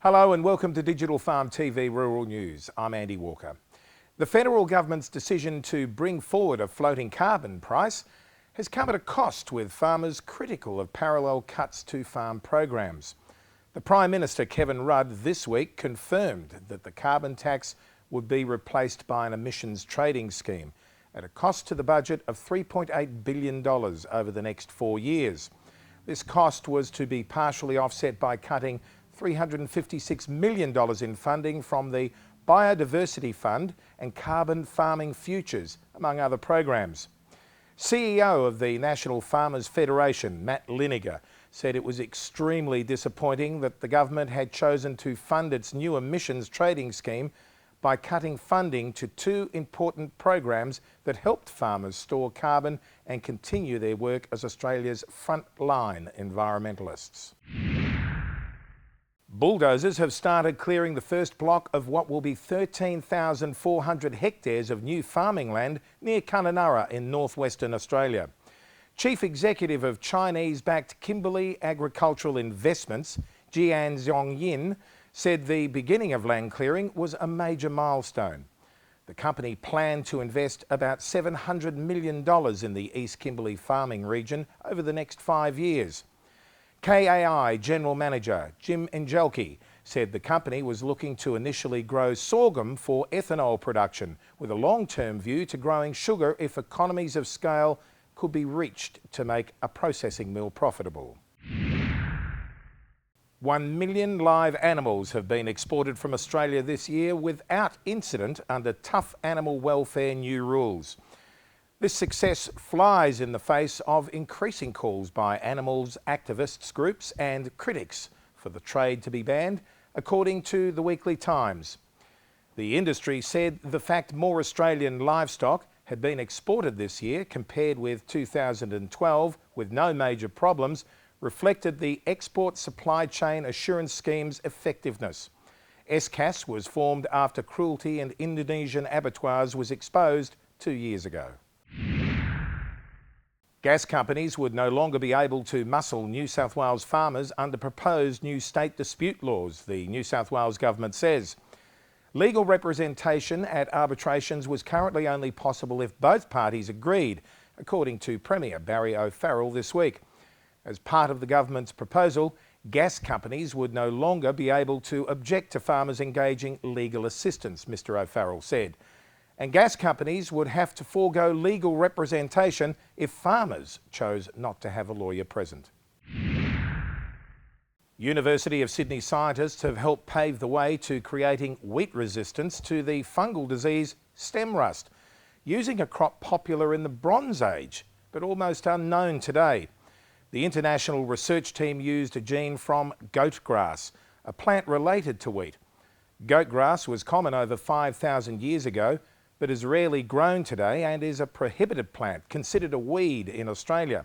Hello and welcome to Digital Farm TV Rural News. I'm Andy Walker. The federal government's decision to bring forward a floating carbon price has come at a cost, with farmers critical of parallel cuts to farm programs. The Prime Minister Kevin Rudd this week confirmed that the carbon tax would be replaced by an emissions trading scheme at a cost to the budget of $3.8 billion over the next 4 years. This cost was to be partially offset by cutting $356 million in funding from the Biodiversity Fund and Carbon Farming Futures, among other programs. CEO of the National Farmers Federation, Matt Liniger, said it was extremely disappointing that the government had chosen to fund its new emissions trading scheme by cutting funding to two important programs that helped farmers store carbon and continue their work as Australia's frontline environmentalists. Bulldozers have started clearing the first block of what will be 13,400 hectares of new farming land near Kununurra in northwestern Australia. Chief Executive of Chinese-backed Kimberley Agricultural Investments, Jian Zhongyin, said the beginning of land clearing was a major milestone. The company planned to invest about $700 million in the East Kimberley farming region over the next 5 years. KAI General Manager Jim Engelke said the company was looking to initially grow sorghum for ethanol production, with a long-term view to growing sugar if economies of scale could be reached to make a processing mill profitable. 1 million live animals have been exported from Australia this year without incident under tough animal welfare new rules. This success flies in the face of increasing calls by animals activists groups and critics for the trade to be banned, according to the Weekly Times. The industry said the fact more Australian livestock had been exported this year compared with 2012 with no major problems reflected the Export Supply Chain Assurance Scheme's effectiveness. ESCAS was formed after cruelty in Indonesian abattoirs was exposed 2 years ago. Gas companies would no longer be able to muscle New South Wales farmers under proposed new state dispute laws, the New South Wales government says. Legal representation at arbitrations was currently only possible if both parties agreed, according to Premier Barry O'Farrell this week. As part of the government's proposal, gas companies would no longer be able to object to farmers engaging legal assistance, Mr O'Farrell said. And gas companies would have to forego legal representation if farmers chose not to have a lawyer present. University of Sydney scientists have helped pave the way to creating wheat resistance to the fungal disease stem rust, using a crop popular in the Bronze Age, but almost unknown today. The international research team used a gene from goat grass, a plant related to wheat. Goat grass was common over 5,000 years ago, but is rarely grown today and is a prohibited plant, considered a weed in Australia.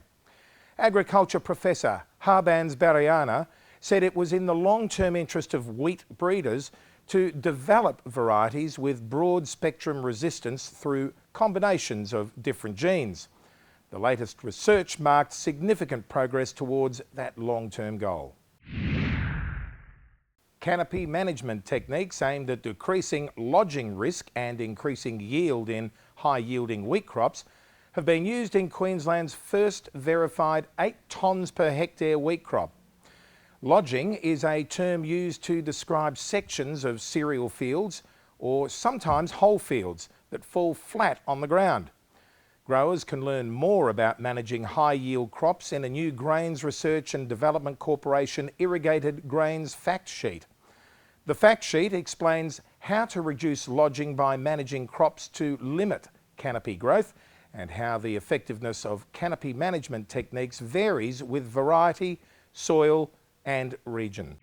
Agriculture Professor Harbans Bariana said it was in the long-term interest of wheat breeders to develop varieties with broad-spectrum resistance through combinations of different genes. The latest research marked significant progress towards that long-term goal. Canopy management techniques aimed at decreasing lodging risk and increasing yield in high-yielding wheat crops have been used in Queensland's first verified 8 tonnes per hectare wheat crop. Lodging is a term used to describe sections of cereal fields or sometimes whole fields that fall flat on the ground. Growers can learn more about managing high-yield crops in a new Grains Research and Development Corporation Irrigated Grains fact sheet. The fact sheet explains how to reduce lodging by managing crops to limit canopy growth and how the effectiveness of canopy management techniques varies with variety, soil and region.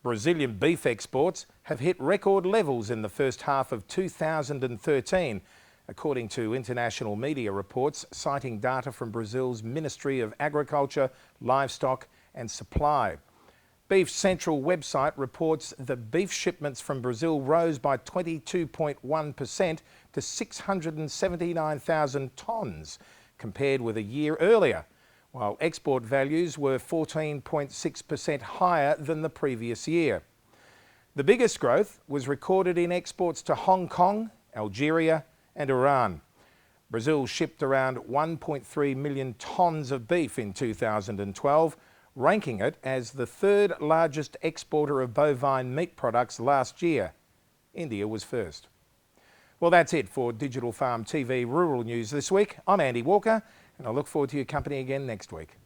Brazilian beef exports have hit record levels in the first half of 2013, according to international media reports citing data from Brazil's Ministry of Agriculture, Livestock and Supply. Beef Central website reports that beef shipments from Brazil rose by 22.1% to 679,000 tonnes, compared with a year earlier, while export values were 14.6% higher than the previous year. The biggest growth was recorded in exports to Hong Kong, Algeria and Iran. Brazil shipped around 1.3 million tonnes of beef in 2012, ranking it as the third largest exporter of bovine meat products last year. India was first. Well, that's it for Digital Farm TV Rural News this week. I'm Andy Walker, and I look forward to your company again next week.